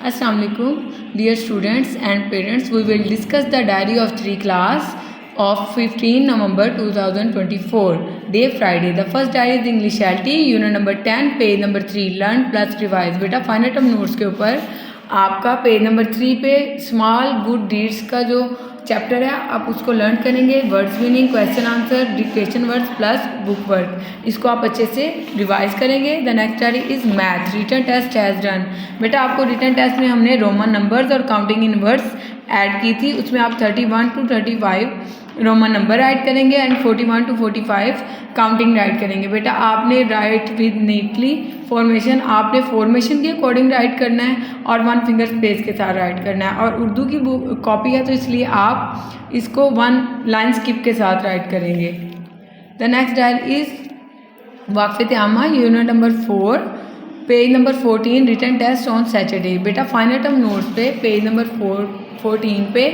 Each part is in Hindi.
Assalamu alaikum, dear students and parents. We will discuss the diary of 3 class of 15 November 2024, day Friday. The first diary is English LT, unit number 10, page number 3, learn plus revise. बेटा फाइनल टर्म नोट्स के ऊपर आपका पेज नंबर 3 पे स्मॉल गुड डीड्स का जो चैप्टर है आप उसको लर्न करेंगे. Words meaning, question answer, dictation words plus book work. इसको आप अच्छे से रिवाइज करेंगे. The next diary is math. Written test has done. बेटा आपको रिटन टेस्ट में हमने रोमन नंबर्स और काउंटिंग इन वर्ड्स ऐड की थी. उसमें आप 31 to 35 रोमन नंबर ऐड करेंगे एंड 41 to 45 काउंटिंग राइट करेंगे. बेटा आपने राइट विद नीटली फॉर्मेशन, आपने फॉर्मेशन के अकॉर्डिंग राइट करना है और 1 फिंगर स्पेस के साथ राइट करना है. और उर्दू की कॉपी है तो इसलिए आप इसको 1 लाइन स्किप के साथ राइट करेंगे. द नेक्स्ट डायरी इज वाक़फ़त आमा, unit number 4, page number 14, written test on Saturday. बेटा फाइनल टर्म नोट्स पे पेज नंबर 14 पे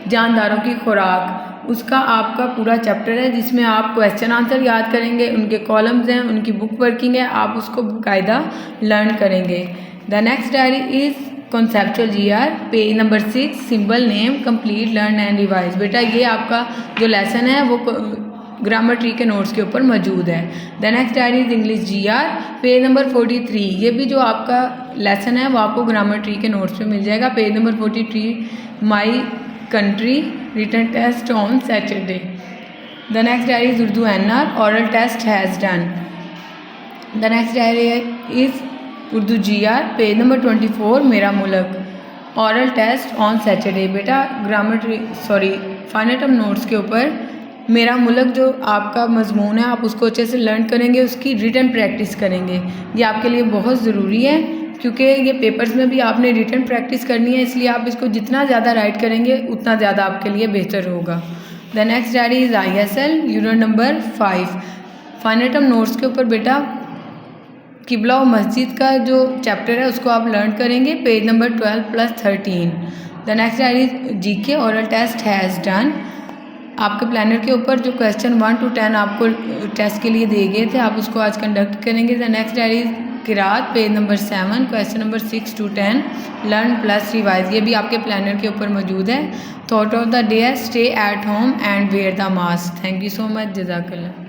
जानदारों की खुराक, उसका आपका पूरा चैप्टर है जिसमें आप क्वेश्चन आंसर याद करेंगे, उनके कॉलम्स हैं, उनकी बुक वर्किंग है, आप उसको बाकायदा लर्न करेंगे. The next diary is conceptual GR, page number 6, symbol name complete learn and revise. बेटा ये आपका जो लेसन है वो ग्रामर ट्री के नोट्स के ऊपर मौजूद है. The next diary is English GR, page number 43. ये भी जो आपका लेसन है वो आपको ग्रामर ट्री के नोट्स पे मिल जाएगा. Page number 43, my country, written test on Saturday. The next diary is Urdu NR, oral test has done. The next diary is Urdu GR, page number 24, मेरा मुल्क, ऑरल टेस्ट ऑन सैटरडे. बेटा grammar tree final term notes के ऊपर मेरा मुल्क जो आपका मजमून है आप उसको अच्छे से लर्न करेंगे, उसकी रिटन प्रैक्टिस करेंगे. ये आपके लिए बहुत ज़रूरी है क्योंकि ये पेपर्स में भी आपने रिटन प्रैक्टिस करनी है, इसलिए आप इसको जितना ज़्यादा राइट करेंगे उतना ज़्यादा आपके लिए बेहतर होगा. The next diary is ISL, unit number 5, final term notes के ऊपर बेटा किबला और मस्जिद का जो चैप्टर है उसको आप लर्न करेंगे. Page number 12+13. The next diary GK, oral test has done. आपके प्लानर के ऊपर जो क्वेश्चन 1 to 10 आपको टेस्ट के लिए दिए गए थे आप उसको आज कंडक्ट करेंगे. द नेक्स्ट डायरी किरात, page number 7, question number 6 to 10 learn plus revise. ये भी आपके प्लानर के ऊपर मौजूद है. Thought of the day, stay at home and wear the mask. Thank you so much, जज़ाकल्लाह.